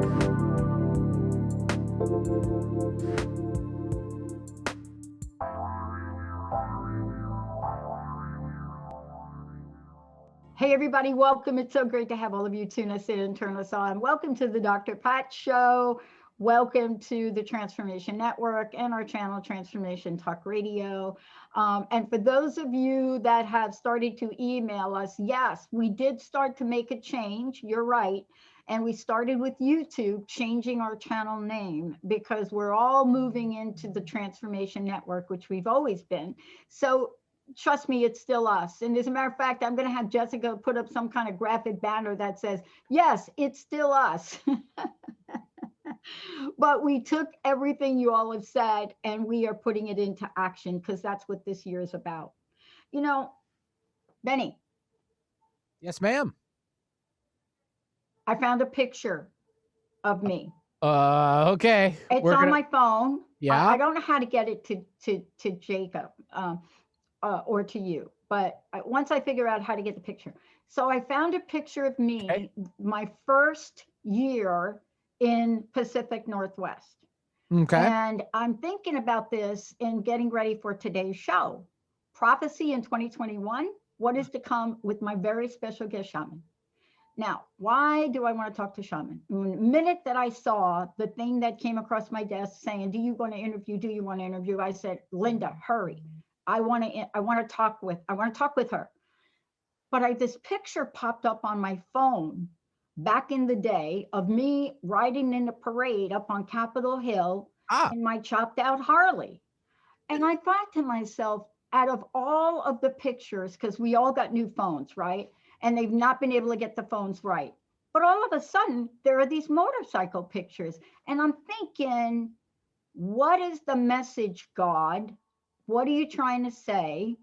Hey, everybody, welcome. It's so great to have all of you tune us in and turn us on. Welcome to the Dr. Pat Show. Welcome to the Transformation Network and our channel, Transformation Talk Radio. And for those of you that have started to email us, yes, we did start to make a change. You're right. And we started with YouTube changing our channel name because we're all moving into the Transformation Network, which we've always been. So trust me, it's still us. And as a matter of fact, I'm going to have Jessica put up some kind of graphic banner that says, yes, it's still us. But we took everything you all have said and we are putting it into action because that's what this year is about. You know, Benny. Yes, ma'am. I found a picture of me. Okay. It's on my phone. Yeah. I don't know how to get it to Jacob or to you, but once I figure out how to get the picture. So I found a picture of me, my first year in Pacific Northwest. Okay. And I'm thinking about this and getting ready for today's show. Prophecy in 2021, what is to come with my very special guest, Shaman. Now, why do I want to talk to Shaman? The minute that I saw the thing that came across my desk saying, do you want to interview? Do you want to interview? I said, Linda, hurry. I want to talk with her. But this picture popped up on my phone back in the day of me riding in a parade up on Capitol Hill in my chopped out Harley. And I thought to myself, out of all of the pictures, because we all got new phones, right? And they've not been able to get the phones right. But all of a sudden, there are these motorcycle pictures. And I'm thinking, what is the message, God? What are you trying to say?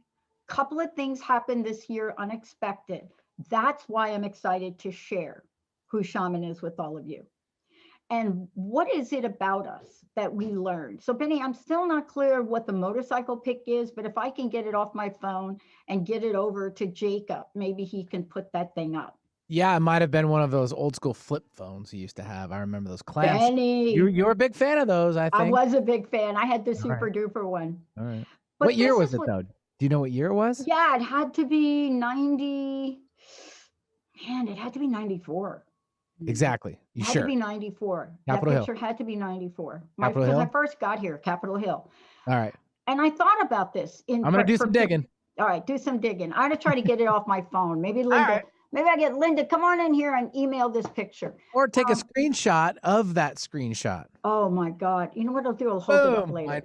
A couple of things happened this year unexpected. That's why I'm excited to share who Shaman is with all of you. And what is it about us that we learned? So Benny, I'm still not clear what the motorcycle pic is, but if I can get it off my phone and get it over to Jacob, maybe he can put that thing up. Yeah, it might have been one of those old school flip phones he used to have. I remember those clamps. Benny. You were a big fan of those, I think. I was a big fan. I had the super duper one. All right. But what year was it though? Do you know what year it was? Yeah, it had to be 90. Man, it had to be 94. Exactly. You sure? Had to be 94. Capitol that picture Hill. Had to be 94. Capitol Hill? Because I first got here, Capitol Hill. All right. And I thought about this. I'm going to do some digging. All right, do some digging. I'm going to try to get it off my phone. Maybe Linda, maybe I get Linda, come on in here and email this picture. Or take a screenshot of that screenshot. Oh my God. You know what I'll do? I'll hold it up later.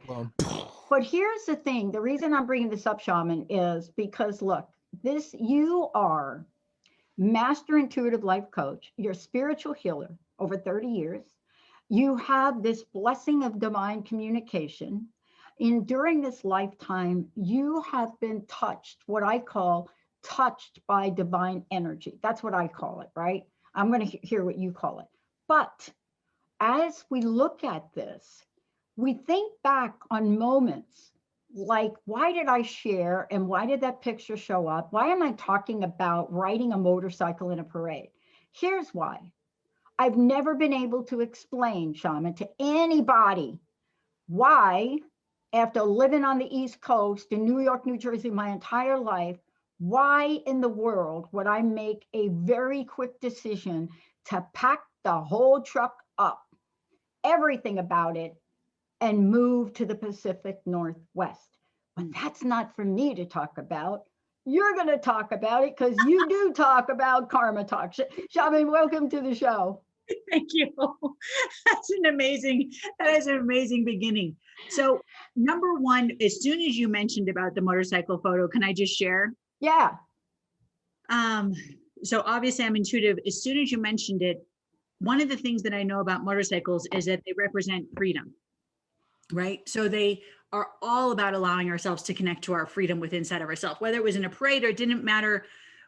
But here's the thing. The reason I'm bringing this up, Shaman, is because look, you are master intuitive life coach. You're a spiritual healer over 30 years. You have this blessing of divine communication. During this lifetime, you have been touched, what I call touched by divine energy. That's what I call it, right? I'm going to hear what you call it. But as we look at this, we think back on moments like, why did I share and why did that picture show up? Why am I talking about riding a motorcycle in a parade? Here's why. I've never been able to explain, Shaman, to anybody why, after living on the East Coast in New York, New Jersey, my entire life, why in the world would I make a very quick decision to pack the whole truck up, everything about it, and move to the Pacific Northwest? But that's not for me to talk about. You're going to talk about it because you do talk about karma talk. Shaman, welcome to the show. Thank you. That is an amazing beginning. So number one, as soon as you mentioned about the motorcycle photo, can I just share? Yeah. So obviously I'm intuitive. As soon as you mentioned it, one of the things that I know about motorcycles is that they represent freedom, right? So they are all about allowing ourselves to connect to our freedom within inside of ourselves, whether it was in a parade or it didn't matter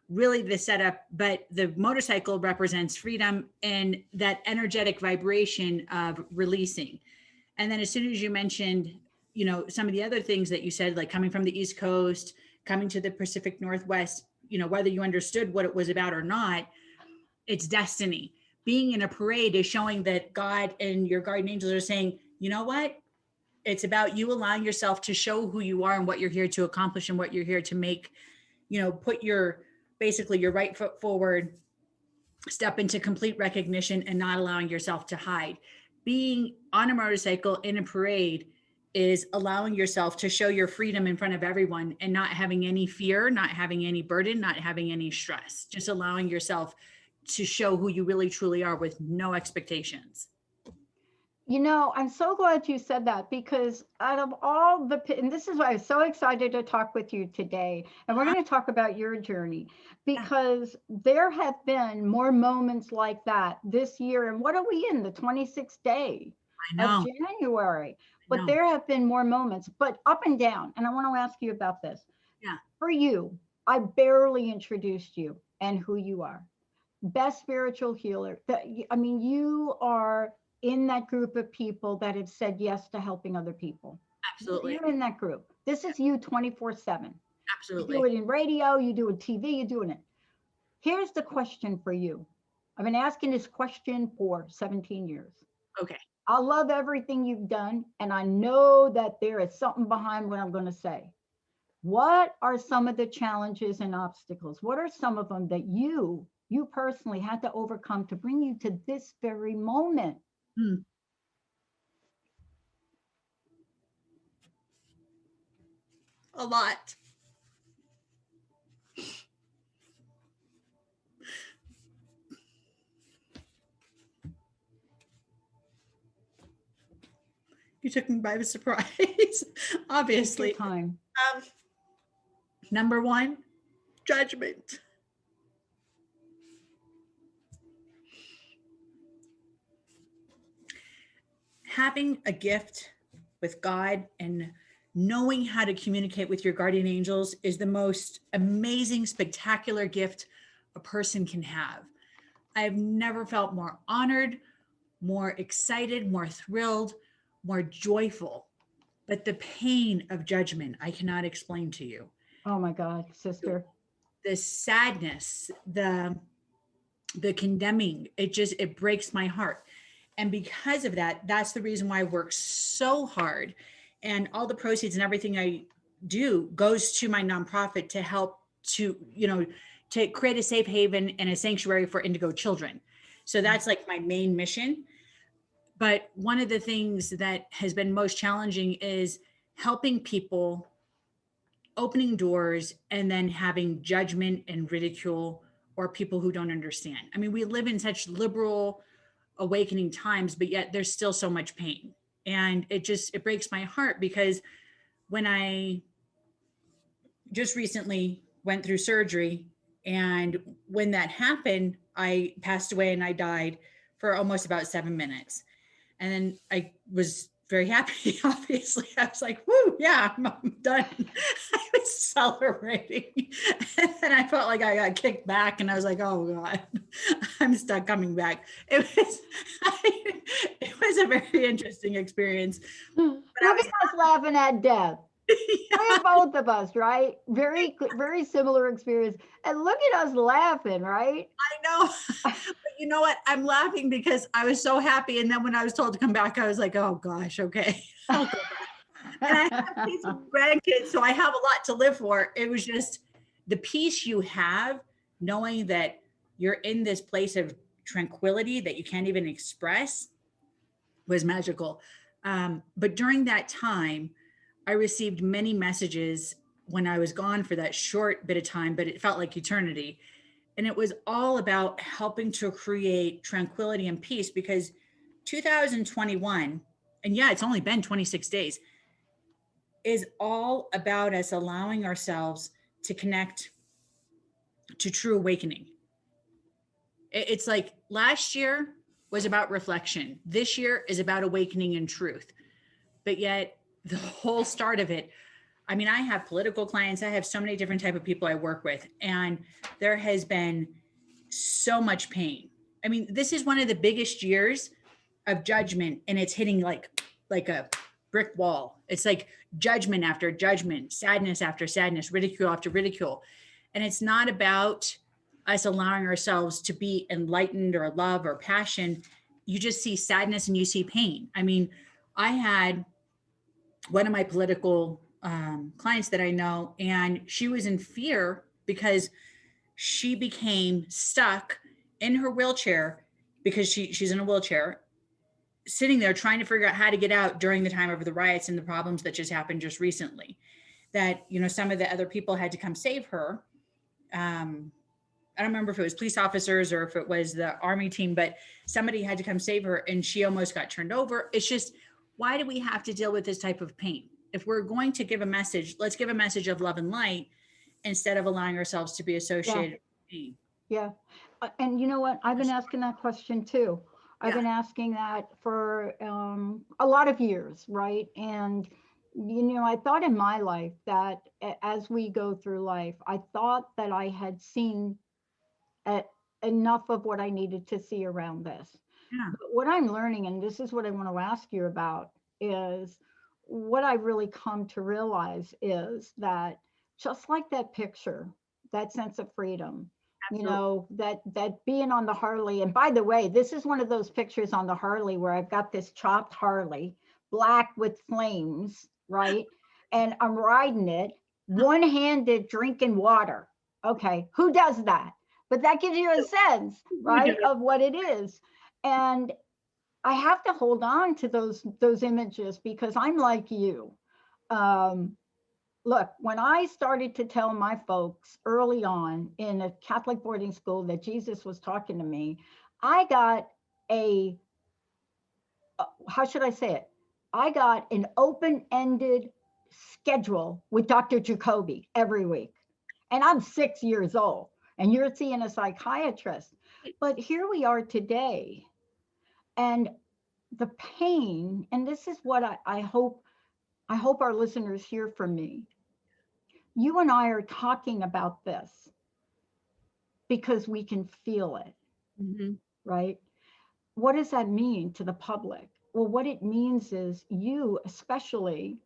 really the setup, but the motorcycle represents freedom and that energetic vibration of releasing. And then as soon as you mentioned, you know, some of the other things that you said, like coming from the East Coast, coming to the Pacific Northwest, you know, whether you understood what it was about or not, it's destiny. being in a parade is showing that God and your guardian angels are saying, you know what? It's about you allowing yourself to show who you are and what you're here to accomplish and what you're here to make, put your right foot forward, step into complete recognition and not allowing yourself to hide. Being on a motorcycle in a parade is allowing yourself to show your freedom in front of everyone and not having any fear, not having any burden, not having any stress, just allowing yourself to show who you really truly are with no expectations. I'm so glad you said that, because out of all and this is why I'm so excited to talk with you today. And we're going to talk about your journey, because there have been more moments like that this year. And what are we in? The 26th day of January. But there have been more moments, but up and down. And I want to ask you about this. Yeah. For you, I barely introduced you and who you are. Best spiritual healer. You are in that group of people that have said yes to helping other people. Absolutely. You're in that group. This is you 24/7. Absolutely. You do it in radio, you do it TV, you're doing it. Here's the question for you. I've been asking this question for 17 years. Okay. I love everything you've done, and I know that there is something behind what I'm going to say. What are some of the challenges and obstacles? What are some of them that you personally had to overcome to bring you to this very moment? A lot. You took me by surprise, obviously. Time. Number one, judgment. Having a gift with God and knowing how to communicate with your guardian angels is the most amazing, spectacular gift a person can have. I've never felt more honored, more excited, more thrilled, more joyful. But the pain of judgment, I cannot explain to you. Oh my God, sister. The sadness, the condemning, it breaks my heart. And because of that, that's the reason why I work so hard. And all the proceeds and everything I do goes to my nonprofit to help to create a safe haven and a sanctuary for indigo children. So that's like my main mission. But one of the things that has been most challenging is helping people, opening doors, and then having judgment and ridicule or people who don't understand. I mean, we live in such liberal, awakening times, but yet there's still so much pain. And it breaks my heart, because when I just recently went through surgery, and when that happened, I passed away and I died for almost about 7 minutes. And then I was very happy, obviously. I was like, woo, yeah, I'm done. I was celebrating. And then I felt like I got kicked back, and I was like, oh God, I'm stuck coming back. It was a very interesting experience. Look at us laughing at death. Yeah. Both of us, right? Very, very similar experience. And look at us laughing, right? I know. But you know what? I'm laughing because I was so happy. And then when I was told to come back, I was like, oh gosh, okay. I'll go back. And I have kids and grandkids, so I have a lot to live for. It was just the peace you have knowing that you're in this place of tranquility that you can't even express was magical. But during that time, I received many messages when I was gone for that short bit of time, but it felt like eternity. And it was all about helping to create tranquility and peace, because 2021, and yeah, it's only been 26 days, is all about us allowing ourselves to connect to true awakening. It's like last year was about reflection. This year is about awakening and truth. But yet the whole start of it, I mean, I have political clients. I have so many different type of people I work with, and there has been so much pain. I mean, this is one of the biggest years of judgment, and it's hitting like a brick wall. It's like judgment after judgment, sadness after sadness, ridicule after ridicule. And it's not about us allowing ourselves to be enlightened or love or passion, you just see sadness and you see pain. I mean, I had one of my political clients that I know, and she was in fear because she became stuck in her wheelchair because she's in a wheelchair, sitting there trying to figure out how to get out during the time of the riots and the problems that just happened just recently. That, you know, some of the other people had to come save her. I don't remember if it was police officers or if it was the army team, but somebody had to come save her and she almost got turned over. It's just, why do we have to deal with this type of pain? If we're going to give a message, let's give a message of love and light instead of allowing ourselves to be associated with pain. Yeah. And you know what? I've been asking that question too. I've been asking that for a lot of years, right? And, you know, I thought in my life that as we go through life, I thought that I had seen enough of what I needed to see around this. Yeah. But what I'm learning, and this is what I want to ask you about, is what I've really come to realize is that just like that picture, that sense of freedom, Absolutely. you know, that being on the Harley. And by the way, this is one of those pictures on the Harley where I've got this chopped Harley, black with flames, right? And I'm riding it, one-handed drinking water. Okay, who does that? But that gives you a sense, right, of what it is. And I have to hold on to those images because I'm like you. Look, when I started to tell my folks early on in a Catholic boarding school that Jesus was talking to me, I got how should I say it? I got an open-ended schedule with Dr. Jacoby every week. And I'm 6 years old and you're seeing a psychiatrist. But here we are today. And the pain, and this is what I hope our listeners hear from me. You and I are talking about this because we can feel it, right? What does that mean to the public? Well, what it means is you, especially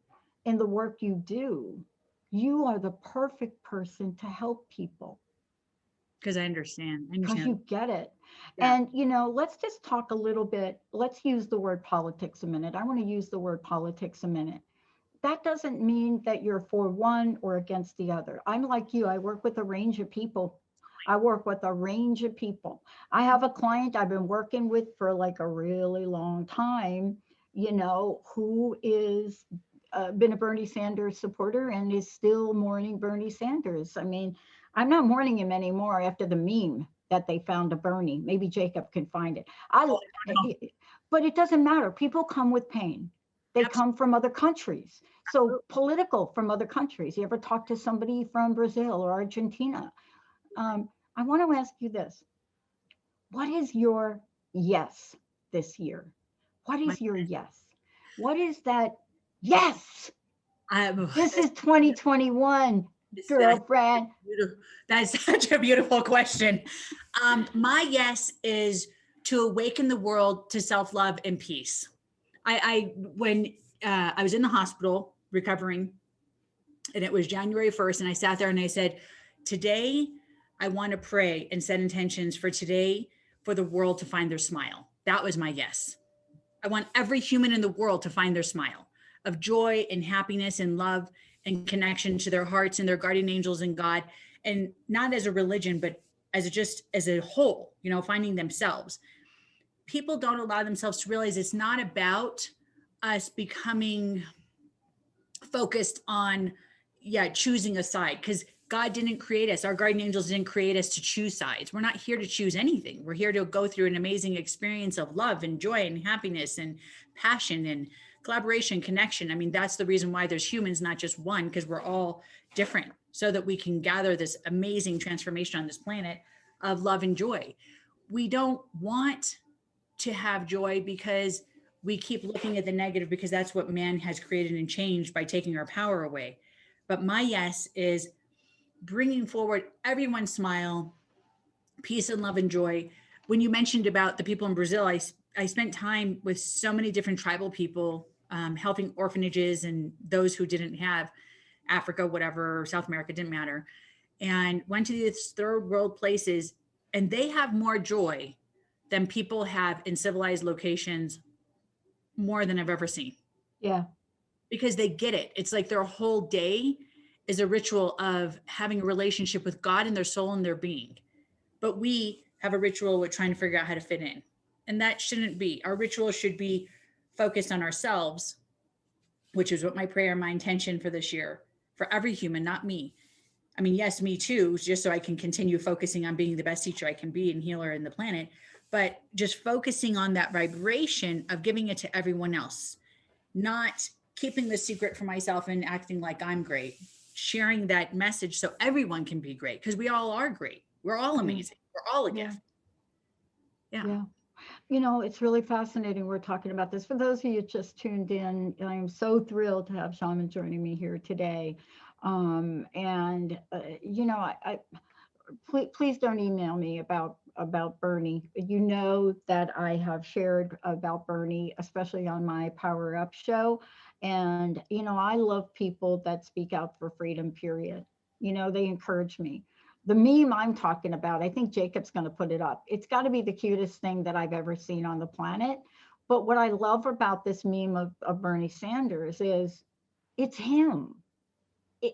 in the work you do, you are the perfect person to help people. Because I understand. Because you get it. Yeah. And, you know, let's just talk a little bit. Let's use the word politics a minute. I want to use the word politics a minute. That doesn't mean that you're for one or against the other. I'm like you. I work with a range of people. I have a client I've been working with for like a really long time, you know, who is been a Bernie Sanders supporter and is still mourning Bernie Sanders. I mean, I'm not mourning him anymore after the meme that they found of Bernie. Maybe Jacob can find it. But it doesn't matter. People come with pain. They come from other countries. So political from other countries. You ever talk to somebody from Brazil or Argentina? I want to ask you this. What is your yes this year? What is your yes? What is that? Yes. This is 2021, girlfriend. That's such a beautiful question. My yes is to awaken the world to self-love and peace. When I was in the hospital recovering, and it was January 1st, and I sat there and I said, today I want to pray and set intentions for today for the world to find their smile. That was my yes. I want every human in the world to find their smile of joy and happiness and love and connection to their hearts and their guardian angels and God, and not as a religion, but as a whole, you know, finding themselves. People don't allow themselves to realize it's not about us becoming focused on, choosing a side, because God didn't create us. Our guardian angels didn't create us to choose sides. We're not here to choose anything. We're here to go through an amazing experience of love and joy and happiness and passion and collaboration, connection. I mean, that's the reason why there's humans, not just one, because we're all different, so that we can gather this amazing transformation on this planet of love and joy. We don't want to have joy because we keep looking at the negative, because that's what man has created and changed by taking our power away. But my yes is bringing forward everyone's smile, peace and love and joy. When you mentioned about the people in Brazil, I spent time with so many different tribal people, helping orphanages and those who didn't have Africa, whatever, South America, didn't matter. and went to these third world places, and they have more joy than people have in civilized locations, more than I've ever seen. Yeah. Because they get it. It's like their whole day is a ritual of having a relationship with God and their soul and their being. But we have a ritual with trying to figure out how to fit in. And that shouldn't be. Our ritual should be focused on ourselves, which is what my prayer, my intention for this year, for every human, not me. I mean, yes, me too, just so I can continue focusing on being the best teacher I can be and healer in the planet, but just focusing on that vibration of giving it to everyone else, not keeping the secret for myself and acting like I'm great, sharing that message so everyone can be great, because we all are great. We're all amazing. We're all a gift. Yeah. You know, it's really fascinating we're talking about this. For those of you just tuned in, I am so thrilled to have Shaman joining me here today. You know, please don't email me about Bernie. You know that I have shared about Bernie, especially on my Power Up show. And, you know, I love people that speak out for freedom, period. You know, they encourage me. The meme I'm talking about, I think Jacob's going to put it up. It's got to be the cutest thing that I've ever seen on the planet. But what I love about this meme of Bernie Sanders is it's him.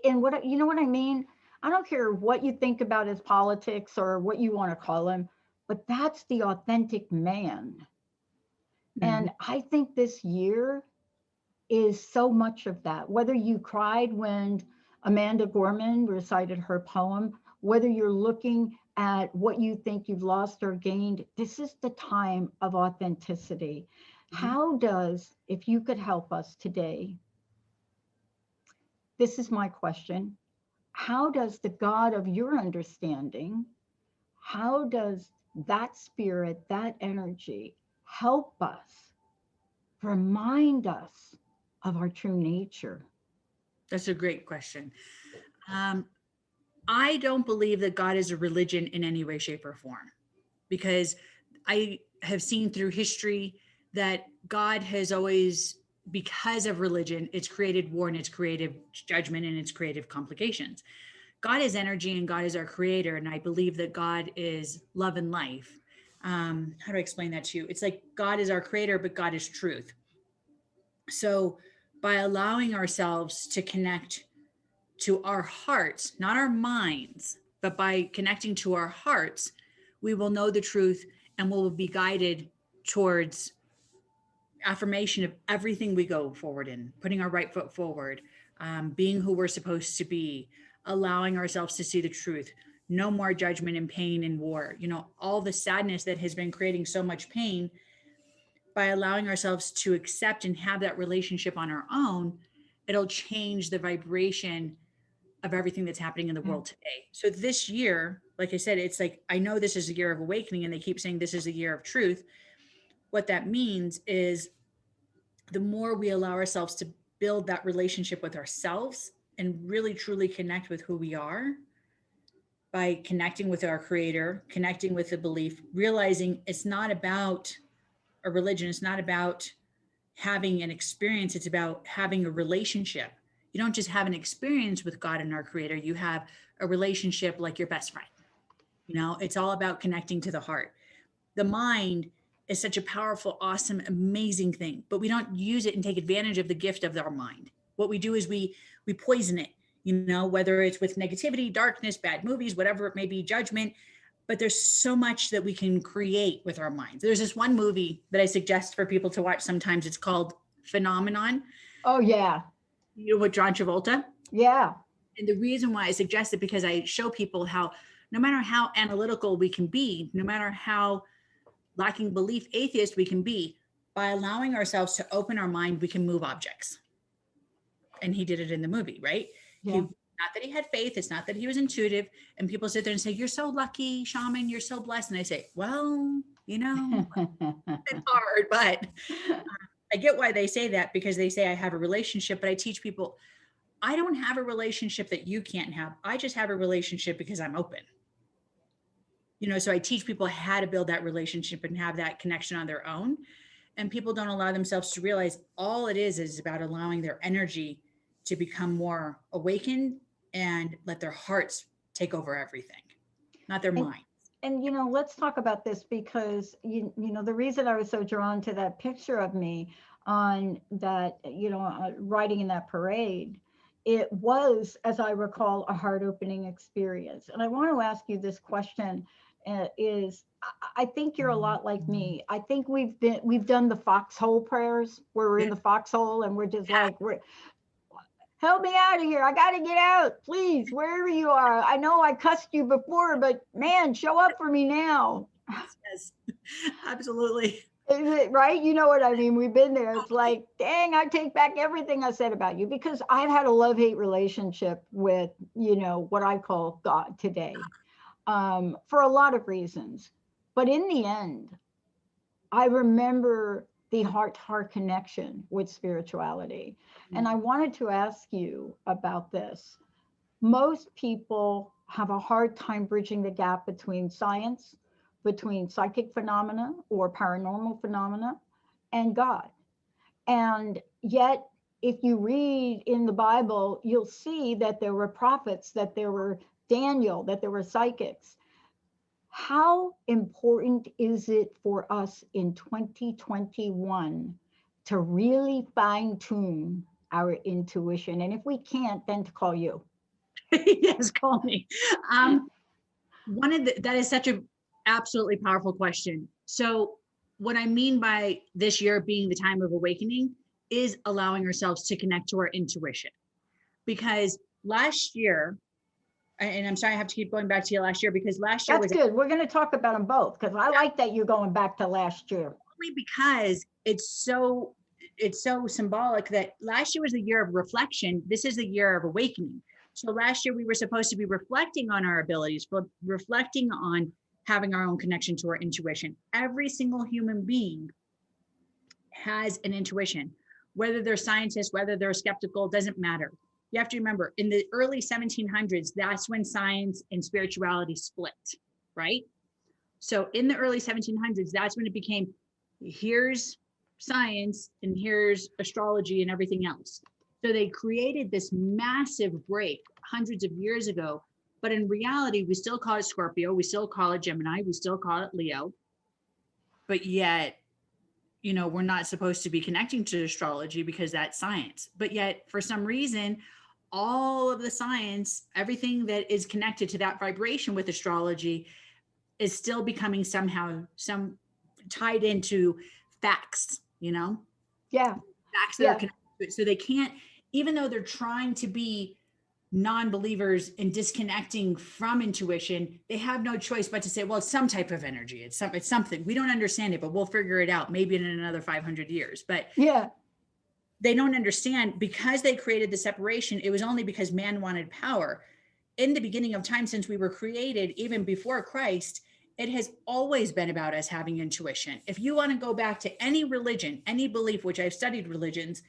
And what, you know what I mean? I don't care what you think about his politics or what you want to call him, but that's the authentic man. And I think this year is so much of that. Whether you cried when Amanda Gorman recited her poem, whether you're looking at what you think you've lost or gained, this is the time of authenticity. How does, if you could help us today, this is my question. How does the God of your understanding, how does that spirit, that energy help us, remind us of our true nature? That's a great question. I don't believe that God is a religion in any way, shape, or form, because I have seen through history that God has always, because of religion, it's created war and it's creative judgment and it's creative complications. God is energy and God is our creator. And I believe that God is love and life. How do I explain that to you? It's like God is our creator, but God is truth. So by allowing ourselves to connect to our hearts, not our minds, but by connecting to our hearts, we will know the truth and will be guided towards affirmation of everything we go forward in, putting our right foot forward, being who we're supposed to be, allowing ourselves to see the truth. No more judgment and pain and war. You know, all the sadness that has been creating so much pain, by allowing ourselves to accept and have that relationship on our own, it'll change the vibration of everything that's happening in the world today. So this year, like I said, it's like, I know this is a year of awakening and they keep saying this is a year of truth. What that means is the more we allow ourselves to build that relationship with ourselves and really truly connect with who we are, by connecting with our creator, connecting with the belief, realizing it's not about a religion, it's not about having an experience, it's about having a relationship. You don't just have an experience with God and our creator, you have a relationship like your best friend. You know, it's all about connecting to the heart. The mind is such a powerful, awesome, amazing thing, but we don't use it and take advantage of the gift of our mind. What we do is we poison it, you know, whether it's with negativity, darkness, bad movies, whatever it may be, judgment. But there's so much that we can create with our minds. There's this one movie that I suggest for people to watch sometimes. It's called Phenomenon. Oh, yeah. You know, with John Travolta. Yeah. And the reason why I suggest it, because I show people how no matter how analytical we can be, no matter how lacking belief atheist we can be, by allowing ourselves to open our mind, we can move objects. And he did it in the movie, right? Yeah. Not that he had faith, it's not that he was intuitive. And people sit there and say, you're so lucky, Shaman, you're so blessed. And I say, well, you know, it's hard, but I get why they say that, because they say I have a relationship, but I teach people, I don't have a relationship that you can't have. I just have a relationship because I'm open. You know, so I teach people how to build that relationship and have that connection on their own. And people don't allow themselves to realize all it is about allowing their energy to become more awakened and let their hearts take over everything, not their mind. And, let's talk about this because, the reason I was so drawn to that picture of me on that, riding in that parade, it was, as I recall, a heart opening experience. And I want to ask you this question I think you're a lot like me. I think we've done the foxhole prayers where we're in the foxhole and we're just like, help me out of here. I got to get out, please, wherever you are. I know I cussed you before, but man, show up for me now. Yes, absolutely. Right? You know what I mean? We've been there. It's like, dang, I take back everything I said about you because I've had a love-hate relationship with, what I call God today, for a lot of reasons. But in the end, I remember the heart-to-heart connection with spirituality. And I wanted to ask you about this. Most people have a hard time bridging the gap between science, between psychic phenomena or paranormal phenomena, and God. And yet, if you read in the Bible, you'll see that there were prophets, that there were Daniel, that there were psychics. How important is it for us in 2021 to really fine tune our intuition? And if we can't, then to call you. Yes, call me. That is such a absolutely powerful question. So what I mean by this year being the time of awakening is allowing ourselves to connect to our intuition. Because last year, and I'm sorry, I have to keep going back to you last year because last year That's good. We're going to talk about them both because I like that you're going back to last year. Only because it's so symbolic that last year was the year of reflection. This is the year of awakening. So last year we were supposed to be reflecting on our abilities, reflecting on having our own connection to our intuition. Every single human being has an intuition, whether they're scientists, whether they're skeptical, doesn't matter. You have to remember, in the early 1700s, that's when science and spirituality split, right? So in the early 1700s, that's when it became, here's science and here's astrology and everything else. So they created this massive break hundreds of years ago. But in reality, we still call it Scorpio, we still call it Gemini, we still call it Leo. But yet, we're not supposed to be connecting to astrology because that's science. But yet, for some reason, all of the science, everything that is connected to that vibration with astrology is still becoming somehow tied into facts, Yeah. Facts that are connected to it. So they can't, even though they're trying to be non-believers and disconnecting from intuition, they have no choice but to say, well, it's some type of energy. It's something. We don't understand it, but we'll figure it out maybe in another 500 years. But yeah, they don't understand because they created the separation. It was only because man wanted power. In the beginning of time, since we were created, even before Christ, it has always been about us having intuition. If you want to go back to any religion, any belief, which I've studied religions,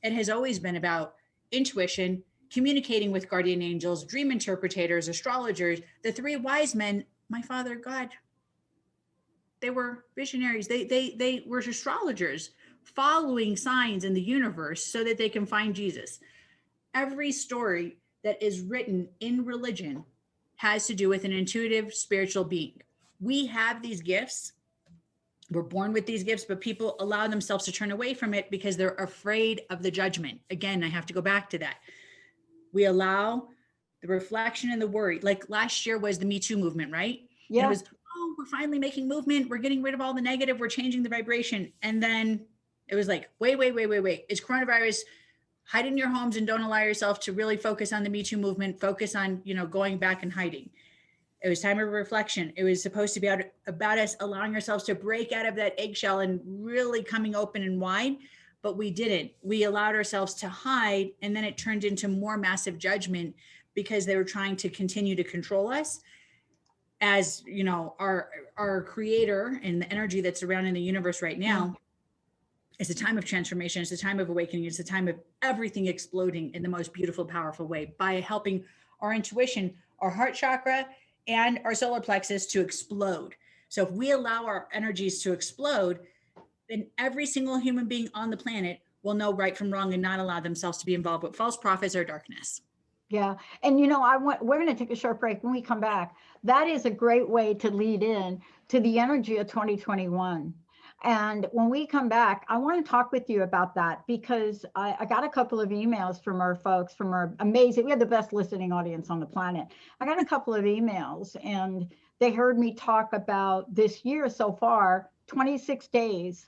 it has always been about intuition, communicating with guardian angels, dream interpreters, astrologers, the three wise men, my father, God. They were visionaries. They were astrologers following signs in the universe so that they can find Jesus. Every story that is written in religion has to do with an intuitive spiritual being. We have these gifts. We're born with these gifts, but people allow themselves to turn away from it because they're afraid of the judgment. Again, I have to go back to that. We allow the reflection and the worry. Like last year was the Me Too movement, right? Yeah. And it was, oh, we're finally making movement. We're getting rid of all the negative. We're changing the vibration. And then it was like, wait. It's coronavirus. Hide in your homes and don't allow yourself to really focus on the Me Too movement. Focus on, going back and hiding. It was time of reflection. It was supposed to be about us allowing ourselves to break out of that eggshell and really coming open and wide. But we didn't. We allowed ourselves to hide, and then it turned into more massive judgment because they were trying to continue to control us. As our creator and the energy that's around in the universe right now, it's a time of transformation. It's a time of awakening. It's a time of everything exploding in the most beautiful, powerful way by helping our intuition, our heart chakra, and our solar plexus to explode. So if we allow our energies to explode, then every single human being on the planet will know right from wrong and not allow themselves to be involved with false prophets or darkness. Yeah. And we're going to take a short break. When we come back, that is a great way to lead in to the energy of 2021. And when we come back, I want to talk with you about that because I got a couple of emails from our folks, from our amazing, we have the best listening audience on the planet. I got a couple of emails and they heard me talk about this year so far, 26 days.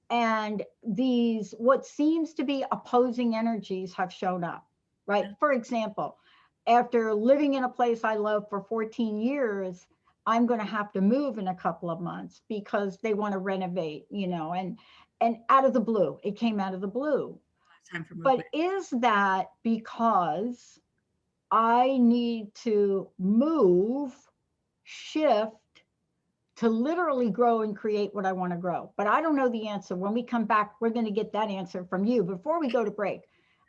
And these, what seems to be opposing energies have shown up, right? For example, after living in a place I love for 14 years, I'm going to have to move in a couple of months because they want to renovate, and out of the blue, it came out of the blue. Time for But movement. is that because I need to move, shift to literally grow and create what I want to grow? But I don't know the answer. When we come back, we're going to get that answer from you. Before we go to break,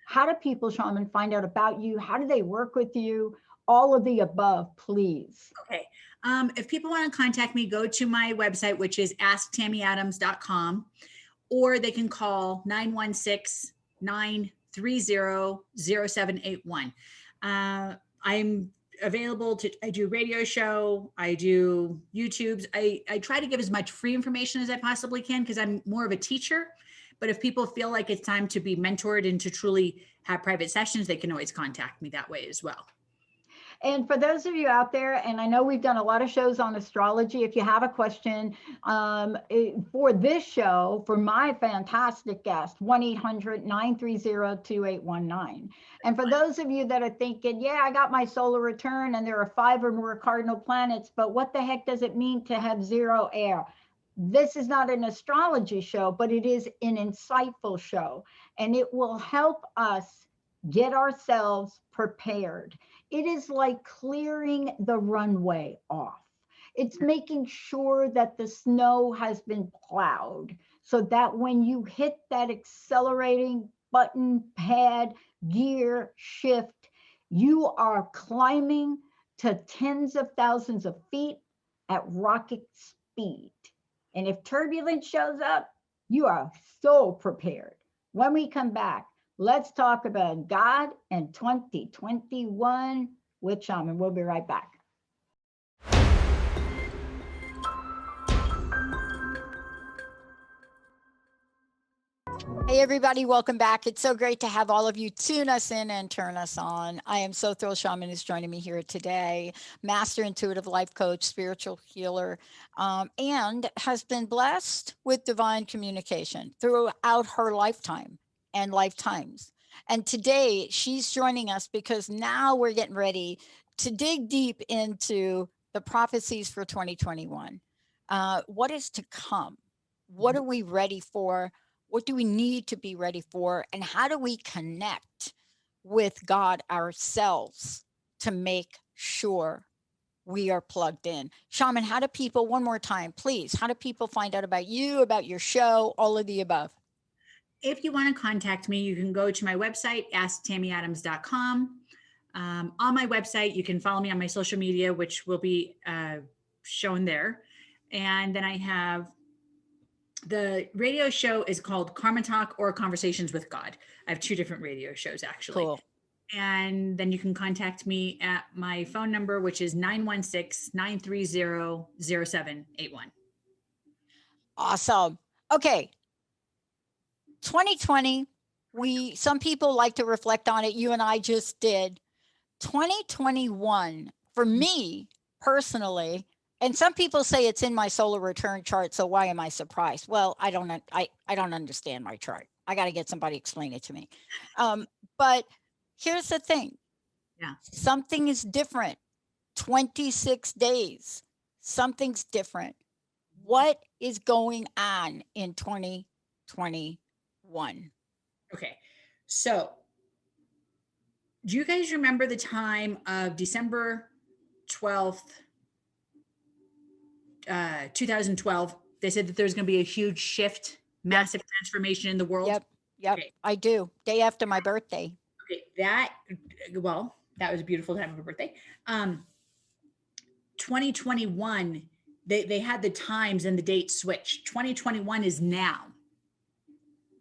how do people, Shaman, find out about you? How do they work with you? All of the above, please. Okay. If people want to contact me, go to my website, which is asktammyadams.com, or they can call 916-930-0781. I'm available I do radio show, I do YouTubes. I try to give as much free information as I possibly can because I'm more of a teacher. But if people feel like it's time to be mentored and to truly have private sessions, they can always contact me that way as well. And for those of you out there, and I know we've done a lot of shows on astrology, if you have a question for this show, for my fantastic guest, 1-800-930-2819. And for those of you that are thinking, yeah, I got my solar return and there are 5 or more cardinal planets, but what the heck does it mean to have 0 air? This is not an astrology show, but it is an insightful show, and it will help us get ourselves prepared. It is like clearing the runway off. It's making sure that the snow has been plowed so that when you hit that accelerating button, pad, gear, shift, you are climbing to tens of thousands of feet at rocket speed. And if turbulence shows up, you are so prepared. When we come back, let's talk about God and 2021 with Shaman. We'll be right back. Hey, everybody, welcome back. It's so great to have all of you tune us in and turn us on. I am so thrilled Shaman is joining me here today, master intuitive life coach, spiritual healer, and has been blessed with divine communication throughout her lifetime and lifetimes. And today she's joining us because now we're getting ready to dig deep into the prophecies for 2021. What is to come? What are we ready for? What do we need to be ready for? And how do we connect with God ourselves to make sure we are plugged in? Shaman, how do people, one more time, please, how do people find out about you, about your show, all of the above? If you want to contact me, you can go to my website, asktammyadams.com. On my website, you can follow me on my social media, which will be shown there. And then I have the radio show is called Karma Talk or Conversations with God. I have 2 different radio shows, actually. Cool. And then you can contact me at my phone number, which is 916-930-0781. Awesome. Okay. 2020, some people like to reflect on it. You and I just did. 2021, for me personally, and some people say it's in my solar return chart, so why am I surprised? Well, I don't understand my chart. I got to get somebody to explain it to me. But here's the thing. Yeah. Something is different. 26 days. Something's different. What is going on in 2021? Okay. So do you guys remember the time of December 12th, 2012? They said that there's going to be a huge shift, massive transformation in the world. Yep. Okay. I do. Day after my birthday. Okay. That was a beautiful time of a birthday. 2021, they had the times and the date switched. 2021 is now.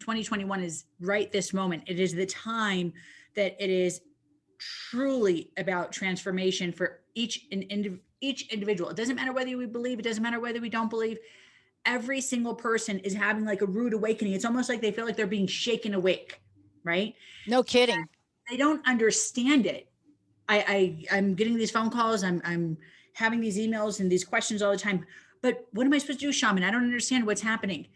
2021 is right this moment. It is the time that it is truly about transformation for each individual. It doesn't matter whether we believe, it doesn't matter whether we don't believe. Every single person is having like a rude awakening. It's almost like they feel like they're being shaken awake, right? No kidding. They don't understand it. I'm getting these phone calls. I'm having these emails and these questions all the time. But what am I supposed to do, Shaman? I don't understand what's happening.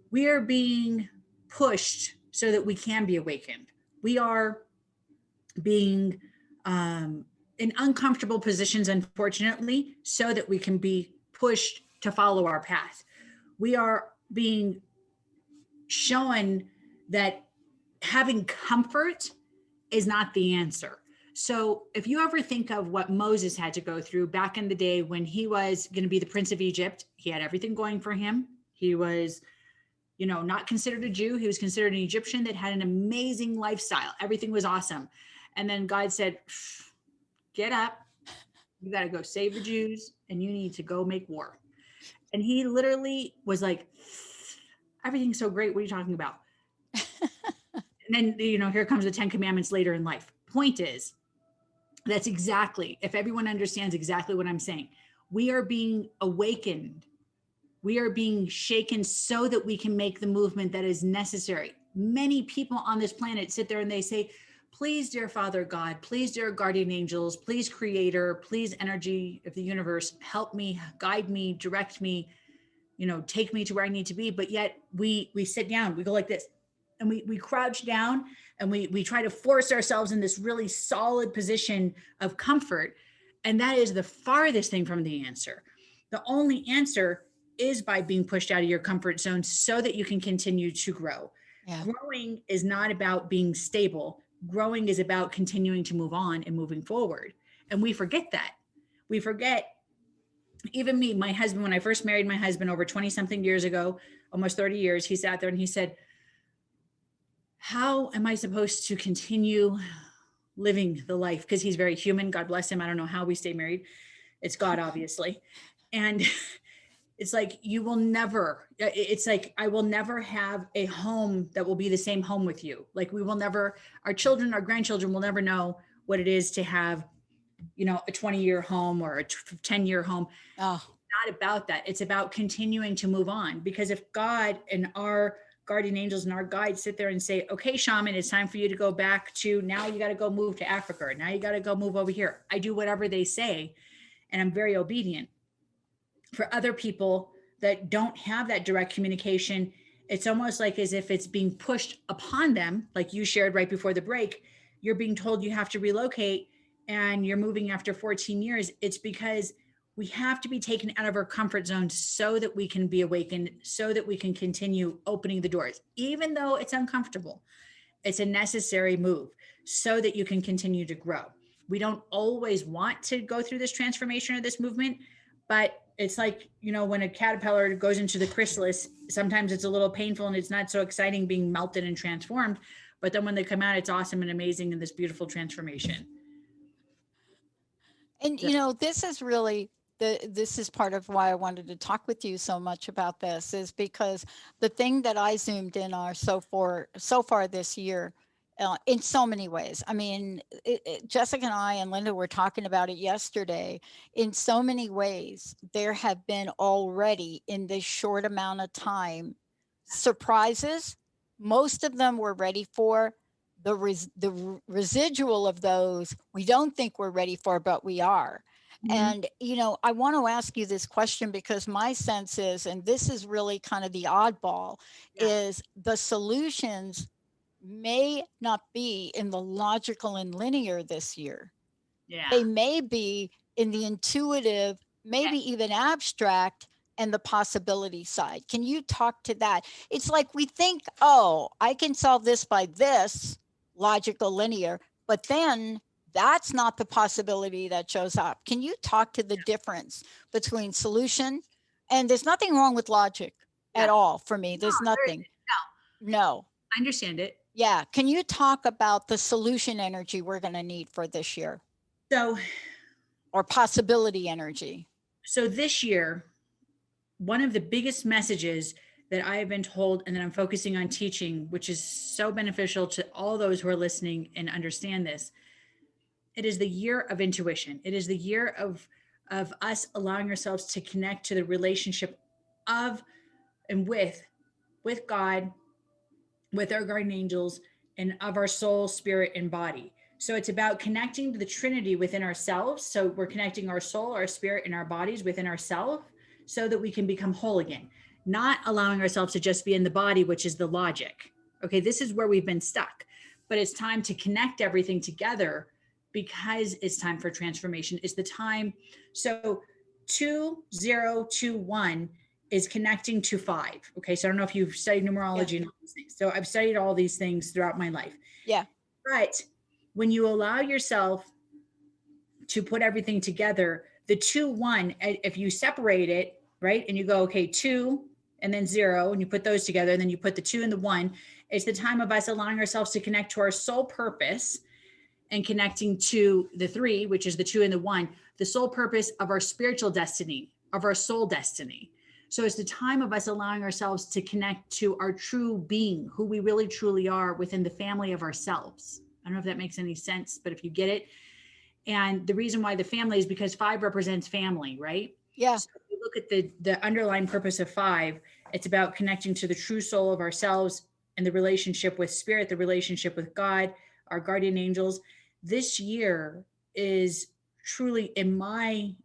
We are being pushed so that we can be awakened. We are being in uncomfortable positions, unfortunately, so that we can be pushed to follow our path. We are being shown that having comfort is not the answer. So if you ever think of what Moses had to go through back in the day when he was going to be the prince of Egypt, he had everything going for him. He was, not considered a Jew. He was considered an Egyptian that had an amazing lifestyle. Everything was awesome. And then God said, get up. You got to go save the Jews and you need to go make war. And he literally was like, everything's so great. What are you talking about? And then, here comes the 10 commandments later in life. Point is, that's exactly, if everyone understands exactly what I'm saying, we are being awakened. We are being shaken so that we can make the movement that is necessary. Many people on this planet sit there and they say, please, dear Father God, please, dear guardian angels, please, creator, please, energy of the universe, help me, guide me, direct me, take me to where I need to be. But yet we sit down, we go like this, and we crouch down and we try to force ourselves in this really solid position of comfort. And that is the farthest thing from the answer. The only answer is by being pushed out of your comfort zone so that you can continue to grow. Yeah. Growing is not about being stable. Growing is about continuing to move on and moving forward. And we forget that. We forget, even me, my husband, when I first married my husband over 20 something years ago, almost 30 years, he sat there and he said, how am I supposed to continue living the life? Because he's very human. God bless him. I don't know how we stay married. It's God, obviously. And it's like, I will never have a home that will be the same home with you. Like our children, our grandchildren will never know what it is to have, a 20-year home or a 10-year home. Oh. It's not about that. It's about continuing to move on. Because if God and our guardian angels and our guides sit there and say, okay, Shaman, it's time for you to go back to, now you got to go move to Africa. Or now you got to go move over here. I do whatever they say, and I'm very obedient. For other people that don't have that direct communication, it's almost like as if it's being pushed upon them. Like you shared right before the break, you're being told you have to relocate and you're moving after 14 years. It's because we have to be taken out of our comfort zone so that we can be awakened, so that we can continue opening the doors. Even though it's uncomfortable, it's a necessary move so that you can continue to grow. We don't always want to go through this transformation or this movement, but it's like, when a caterpillar goes into the chrysalis, sometimes it's a little painful and it's not so exciting being melted and transformed. But then when they come out, it's awesome and amazing and this beautiful transformation. And, this is really, this is part of why I wanted to talk with you so much about this, is because the thing that I zoomed in on so far this year, in so many ways. I mean, Jessica and I and Linda were talking about it yesterday. In so many ways, there have been already in this short amount of time surprises. Most of them we're ready for. The residual of those we don't think we're ready for, but we are. Mm-hmm. And, I want to ask you this question because my sense is, and this is really kind of the oddball, is the solutions may not be in the logical and linear this year. Yeah. They may be in the intuitive, maybe even abstract, and the possibility side. Can you talk to that? It's like we think, I can solve this by this logical linear, but then that's not the possibility that shows up. Can you talk to the difference between solution, and there's nothing wrong with logic at all for me. There's nothing. No. I understand it. Yeah. Can you talk about the solution energy we're going to need for this year? Or possibility energy. So this year, one of the biggest messages that I have been told and that I'm focusing on teaching, which is so beneficial to all those who are listening and understand this, It is the year of intuition. It is the year of us allowing ourselves to connect to the relationship of and with God, with our guardian angels, and of our soul, spirit, and body. So it's about connecting to the Trinity within ourselves. So we're connecting our soul, our spirit, and our bodies within ourselves so that we can become whole again, not allowing ourselves to just be in the body, which is the logic. Okay, this is where we've been stuck. But it's time to connect everything together because it's time for transformation. It's the time. So 2021 is connecting to 5. Okay, so I don't know if you've studied numerology and all these things. So I've studied all these things throughout my life. Yeah. But when you allow yourself to put everything together, the 2-1, if you separate it, right, and you go, okay, 2 and then 0, and you put those together, and then you put the 2 and the 1, it's the time of us allowing ourselves to connect to our soul purpose and connecting to the 3, which is the 2 and the 1, the soul purpose of our spiritual destiny, of our soul destiny. So it's the time of us allowing ourselves to connect to our true being, who we really truly are within the family of ourselves. I don't know if that makes any sense, but if you get it. And the reason why the family is because 5 represents family, right? Yeah. So if you look at the underlying purpose of 5, it's about connecting to the true soul of ourselves and the relationship with spirit, the relationship with God, our guardian angels. This year is truly in my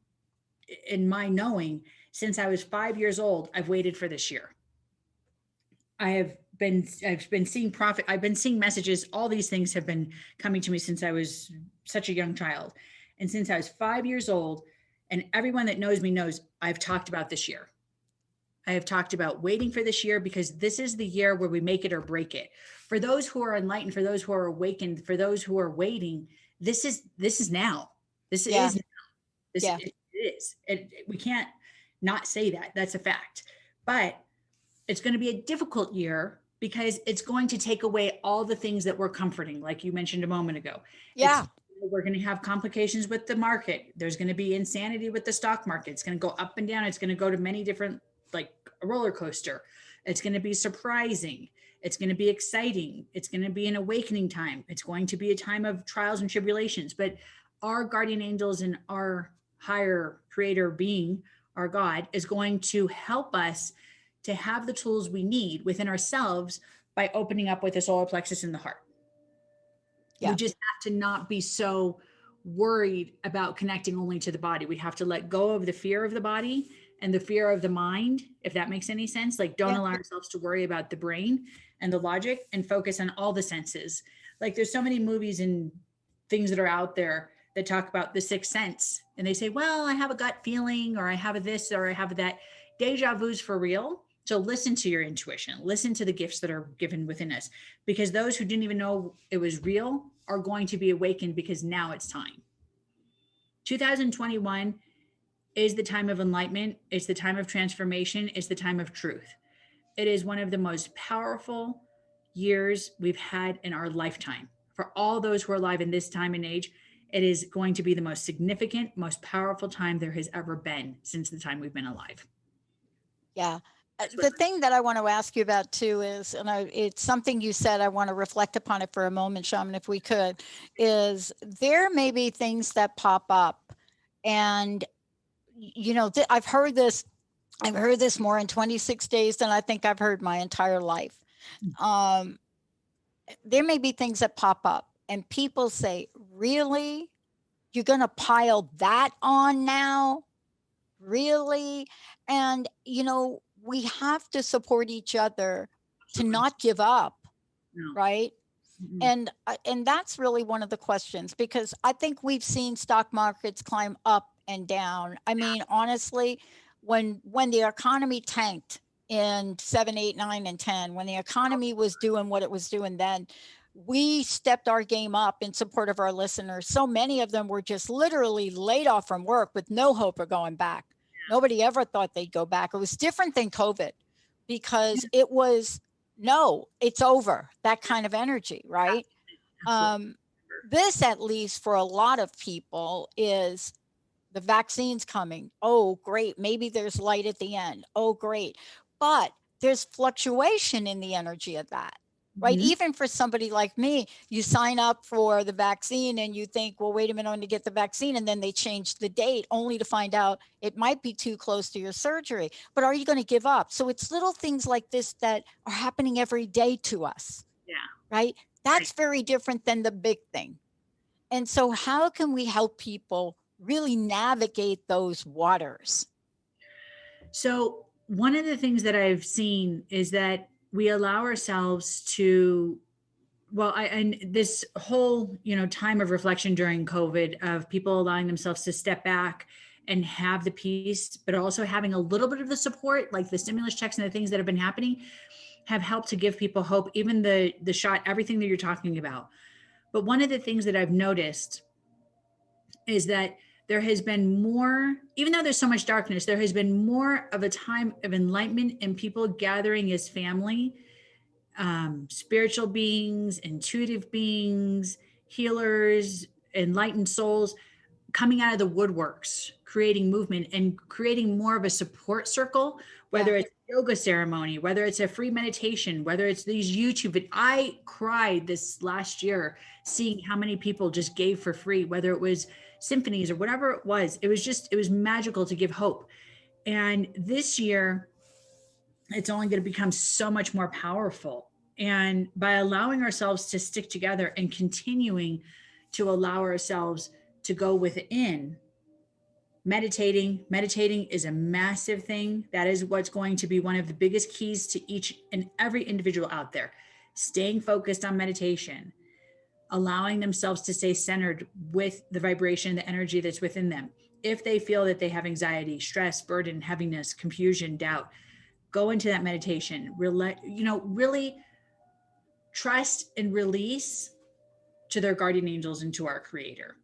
knowing, since I was 5 years old, I've waited for this year. I've been seeing I've been seeing messages. All these things have been coming to me since I was such a young child. And since I was 5 years old, and everyone that knows me knows I've talked about this year. I have talked about waiting for this year because this is the year where we make it or break it. For those who are enlightened, for those who are awakened, for those who are waiting, this is now. This is now. This it is. We can't not say that. That's a fact. But it's going to be a difficult year because it's going to take away all the things that were comforting, like you mentioned a moment ago. Yeah. We're going to have complications with the market. There's going to be insanity with the stock market. It's going to go up and down. It's going to go to many different, like a roller coaster. It's going to be surprising. It's going to be exciting. It's going to be an awakening time. It's going to be a time of trials and tribulations. But our guardian angels and our higher creator being, our God, is going to help us to have the tools we need within ourselves by opening up with the solar plexus in the heart. Yeah. We just have to not be so worried about connecting only to the body. We have to let go of the fear of the body and the fear of the mind, if that makes any sense. Like, don't allow ourselves to worry about the brain and the logic and focus on all the senses. Like, there's so many movies and things that are out there that talk about the sixth sense. And they say, well, I have a gut feeling, or I have a this, or I have that. Deja vu's for real. So listen to your intuition, listen to the gifts that are given within us, because those who didn't even know it was real are going to be awakened, because now it's time. 2021 is the time of enlightenment. It's the time of transformation. It's the time of truth. It is one of the most powerful years we've had in our lifetime. For all those who are alive in this time and age, it is going to be the most significant, most powerful time there has ever been since the time we've been alive. Yeah. The thing that I want to ask you about too is, and it's something you said, I want to reflect upon it for a moment, Shaman, if we could, is there may be things that pop up, and you know, I've heard this more in 26 days than I think I've heard my entire life. There may be things that pop up and people say, really? You're going to pile that on now? Really? And, you know, we have to support each other to not give up. No. Right. Mm-hmm. And that's really one of the questions, because I think we've seen stock markets climb up and down. I mean, honestly, when the economy tanked in 7, 8, 9, and 10, when the economy was doing what it was doing then, we stepped our game up in support of our listeners. So many of them were just literally laid off from work with no hope of going back. Nobody ever thought they'd go back. It was different than COVID, because it was, no, it's over, that kind of energy, right? This, at least for a lot of people, is the vaccine's coming. Oh, great. Maybe there's light at the end. Oh, great. But there's fluctuation in the energy of that. right? Mhm. Even for somebody like me, you sign up for the vaccine and you think, well, wait a minute, I want to get the vaccine. And then they change the date only to find out it might be too close to your surgery. But are you going to give up? So it's little things like this that are happening every day to us. Yeah. Right? That's very different than the big thing. And so how can we help people really navigate those waters? So one of the things that I've seen is that we allow ourselves to, well, and this whole, time of reflection during COVID of people allowing themselves to step back and have the peace, but also having a little bit of the support, like the stimulus checks and the things that have been happening, have helped to give people hope, even the shot, everything that you're talking about. But one of the things that I've noticed is that there has been more, even though there's so much darkness, there has been more of a time of enlightenment and people gathering as family, spiritual beings, intuitive beings, healers, enlightened souls coming out of the woodworks, creating movement and creating more of a support circle, whether it's yoga ceremony, whether it's a free meditation, whether it's these YouTube. I cried this last year seeing how many people just gave for free, whether it was symphonies or whatever it was. It was magical to give hope. And this year, it's only going to become so much more powerful. And by allowing ourselves to stick together and continuing to allow ourselves to go within, meditating is a massive thing. That is what's going to be one of the biggest keys to each and every individual out there. Staying focused on meditation, allowing themselves to stay centered with the vibration, the energy that's within them. If they feel that they have anxiety, stress, burden, heaviness, confusion, doubt, go into that meditation. Really trust and release to their guardian angels and to our creator.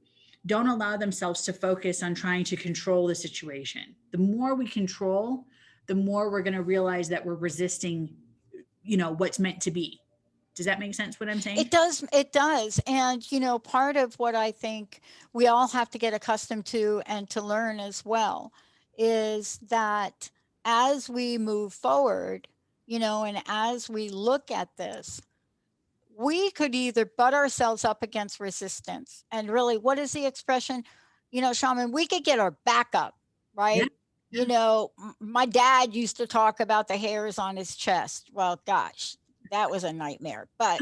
Don't allow themselves to focus on trying to control the situation. The more we control, the more we're going to realize that we're resisting, what's meant to be. Does that make sense what I'm saying? It does. It does. And, part of what I think we all have to get accustomed to and to learn as well is that as we move forward, and as we look at this, we could either butt ourselves up against resistance and really, what is the expression? Shaman, we could get our back up, right? Yeah. My dad used to talk about the hairs on his chest. Well, gosh, that was a nightmare. But,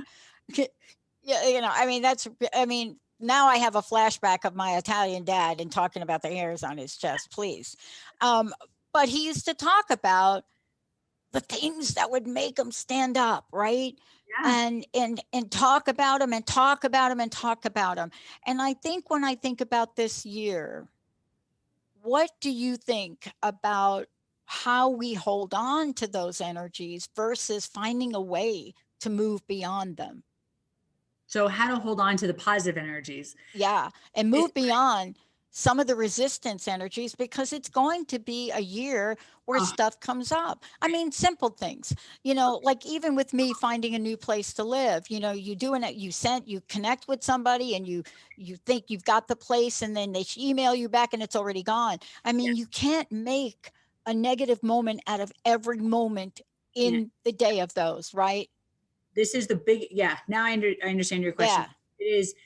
now I have a flashback of my Italian dad and talking about the hairs on his chest, please. But he used to talk about the things that would make him stand up, right? Yeah. And talk about them and talk about them and talk about them. And I think when I think about this year, what do you think about how we hold on to those energies versus finding a way to move beyond them? So how to hold on to the positive energies. Yeah. And move beyond some of the resistance energies, because it's going to be a year where stuff comes up. I mean, simple things, like even with me finding a new place to live, you doing it, you connect with somebody and you think you've got the place and then they email you back and it's already gone. I mean, you can't make a negative moment out of every moment in the day of those, right? This is the big, now I understand your question. It is,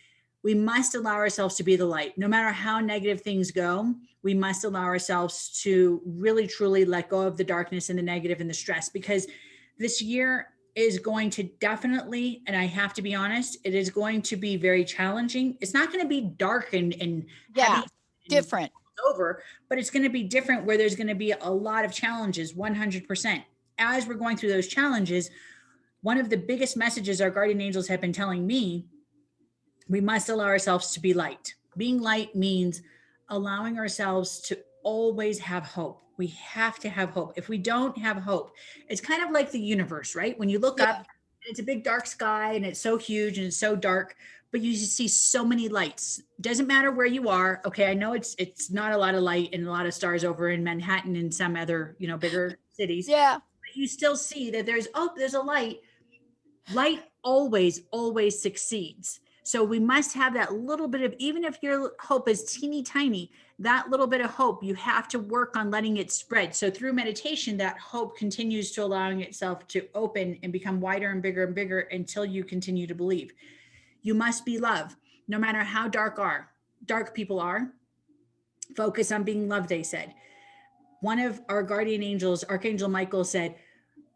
we must allow ourselves to be the light. No matter how negative things go, we must allow ourselves to really, truly let go of the darkness and the negative and the stress, because this year is going to definitely, and I have to be honest, it is going to be very challenging. It's not going to be dark and heavy, different over, but it's going to be different where there's going to be a lot of challenges, 100%. As we're going through those challenges, one of the biggest messages our guardian angels have been telling me, we must allow ourselves to be light. Being light means allowing ourselves to always have hope. We have to have hope. If we don't have hope, it's kind of like the universe, right? When you look up, it's a big dark sky and it's so huge and it's so dark, but you see so many lights. Doesn't matter where you are. Okay, I know it's not a lot of light and a lot of stars over in Manhattan and some other, bigger cities. Yeah. But you still see that there's a light. Light always succeeds. So we must have that little bit of, even if your hope is teeny tiny, that little bit of hope, you have to work on letting it spread. So through meditation, that hope continues to allowing itself to open and become wider and bigger until you continue to believe. You must be love, no matter how dark people are. Focus on being loved, they said. One of our guardian angels, Archangel Michael, said,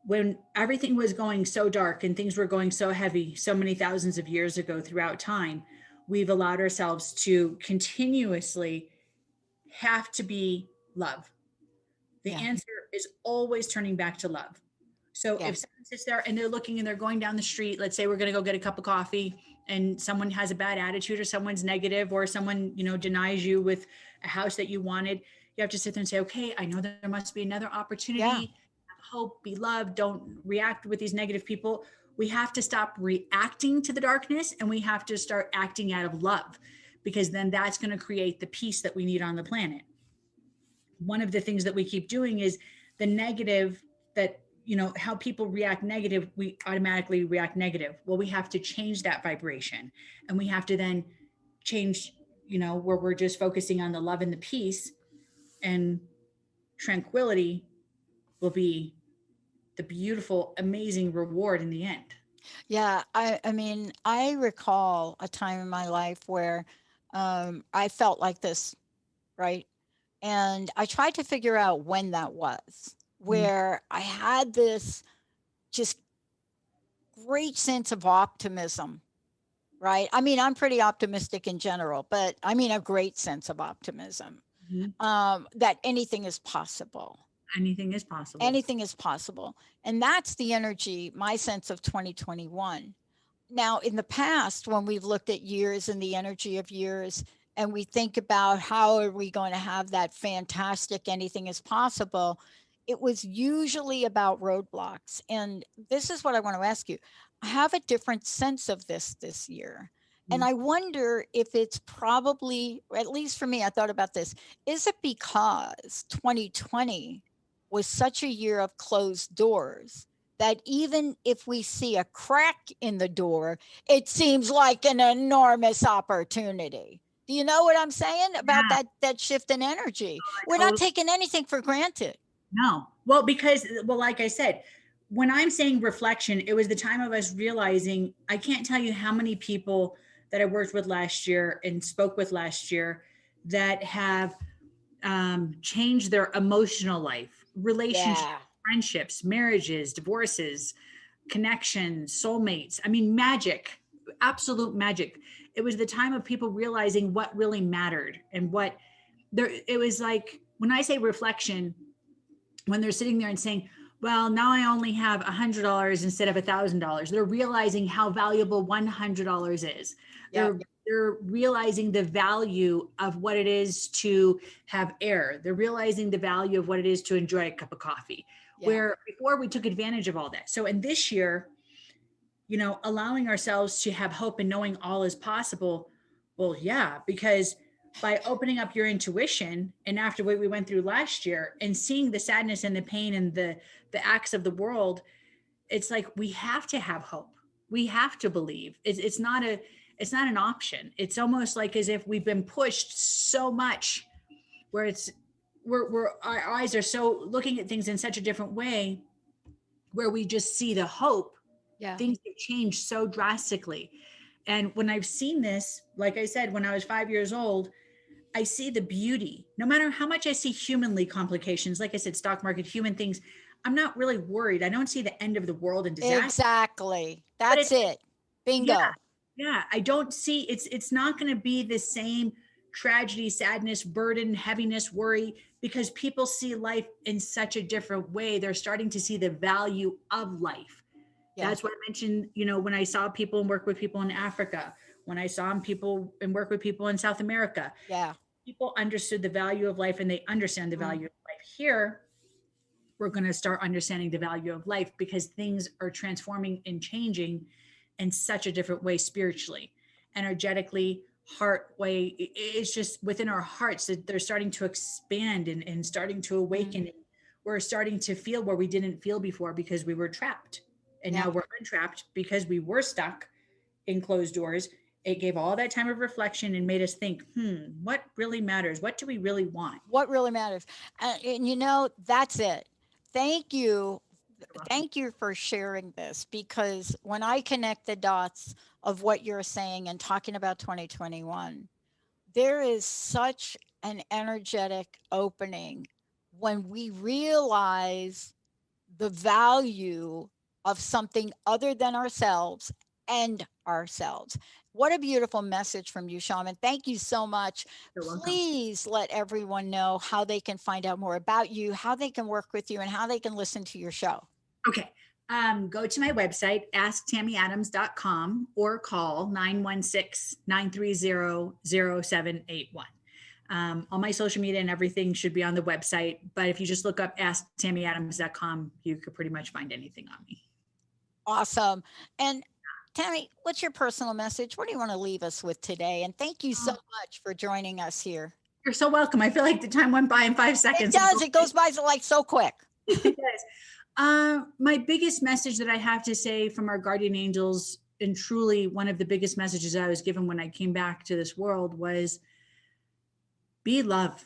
when everything was going so dark and things were going so heavy, so many thousands of years ago throughout time, we've allowed ourselves to continuously have to be love. The answer is always turning back to love. So if someone sits there and they're looking and they're going down the street, let's say we're going to go get a cup of coffee and someone has a bad attitude or someone's negative or someone, denies you with a house that you wanted, you have to sit there and say, okay, I know that there must be another opportunity. Have hope, be loved. Don't react with these negative people. We have to stop reacting to the darkness and we have to start acting out of love, because then that's going to create the peace that we need on the planet. One of the things that we keep doing is the negative that, how people react negative, we automatically react negative. Well, we have to change that vibration and we have to then change, where we're just focusing on the love and the peace, and tranquility will be the beautiful, amazing reward in the end. Yeah. I mean, I recall a time in my life where I felt like this, right? And I tried to figure out when that was, where I had this just great sense of optimism, right? I mean, I'm pretty optimistic in general, but I mean, a great sense of optimism, that anything is possible. Anything is possible. Anything is possible. And that's the energy, my sense of 2021. Now, in the past, when we've looked at years and the energy of years, and we think about how are we going to have that fantastic anything is possible, it was usually about roadblocks. And this is what I want to ask you. I have a different sense of this year. And I wonder if it's probably, at least for me, I thought about this. Is it because 2020 was such a year of closed doors that even if we see a crack in the door, it seems like an enormous opportunity? Do you know what I'm saying about that shift in energy? We're not taking anything for granted. No. Well, like I said, when I'm saying reflection, it was the time of us realizing, I can't tell you how many people that I worked with last year and spoke with last year that have changed their emotional life, relationships, friendships, marriages, divorces, connections, soulmates. I mean, magic, absolute magic. It was the time of people realizing what really mattered and it was like, when I say reflection, when they're sitting there and saying, well, now I only have $100 instead of $1,000. They're realizing how valuable $100 is. They're realizing the value of what it is to have air. They're realizing the value of what it is to enjoy a cup of coffee, where before we took advantage of all that. So in this year, allowing ourselves to have hope and knowing all is possible. Well, yeah, because by opening up your intuition, and after what we went through last year and seeing the sadness and the pain and the acts of the world, it's like, we have to have hope. We have to believe. It's not an option. It's almost like as if we've been pushed so much where we're our eyes are so looking at things in such a different way, where we just see the hope. Things have changed so drastically. And when I've seen this, like I said, when I was 5 years old, I see the beauty. No matter how much I see humanly complications, like I said, stock market, human things, I'm not really worried. I don't see the end of the world and disaster. Exactly. That's it. Bingo. Yeah. I don't see, it's not going to be the same tragedy, sadness, burden, heaviness, worry, because people see life in such a different way. They're starting to see the value of life. That's what I mentioned, when I saw people and work with people in Africa, when I saw people and work with people in South America. People understood the value of life, and they understand the value of life. Here, we're going to start understanding the value of life, because things are transforming and changing in such a different way, spiritually, energetically, heart way. It's just within our hearts that they're starting to expand and starting to awaken. We're starting to feel where we didn't feel before, because we were trapped. And now we're untrapped because we were stuck in closed doors, it gave all that time of reflection and made us think, what really matters? What do we really want? What really matters? And you know, that's it. Thank you. Thank you for sharing this, because when I connect the dots of what you're saying and talking about 2021, there is such an energetic opening when we realize the value of something other than ourselves and ourselves. What a beautiful message from you, Shaman. Thank you so much. You're welcome. Please let everyone know how they can find out more about you, how they can work with you, and how they can listen to your show. Okay. Go to my website, asktammyadams.com, or call 916-930-0781. All my social media and everything should be on the website. But if you just look up asktammyadams.com, you could pretty much find anything on me. Awesome. And Tammy, what's your personal message? What do you want to leave us with today? And thank you so much for joining us here. You're so welcome. I feel like the time went by in 5 seconds. It does. It goes by like so quick. It does. My biggest message that I have to say from our guardian angels, and truly one of the biggest messages I was given when I came back to this world, was be love.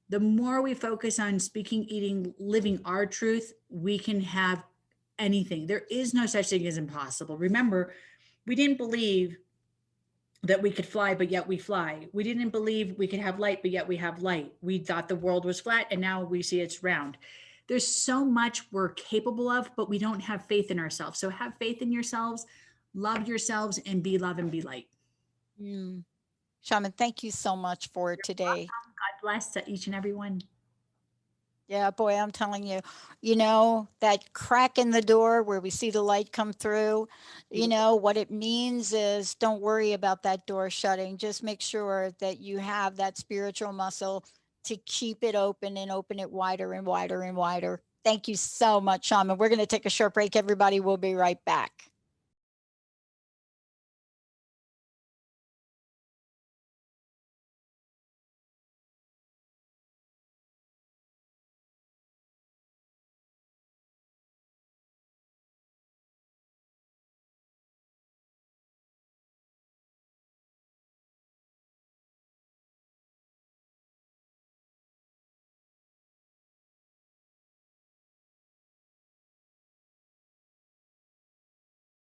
The more we focus on speaking, eating, living our truth, we can have anything. There is no such thing as impossible. Remember, we didn't believe that we could fly, but yet we fly. We didn't believe we could have light, but yet we have light. We thought the world was flat, and now we see it's round. There's so much we're capable of, but we don't have faith in ourselves. So have faith in yourselves, love yourselves, and be love and be light. Shaman, thank you so much for today. Welcome. God bless to each and every one. Yeah, boy, I'm telling you, you know, that crack in the door where we see the light come through, you know, what it means is don't worry about that door shutting. Just make sure that you have that spiritual muscle to keep it open and open it wider and wider and wider. Thank you so much, Shaman. We're going to take a short break, everybody. We'll be right back.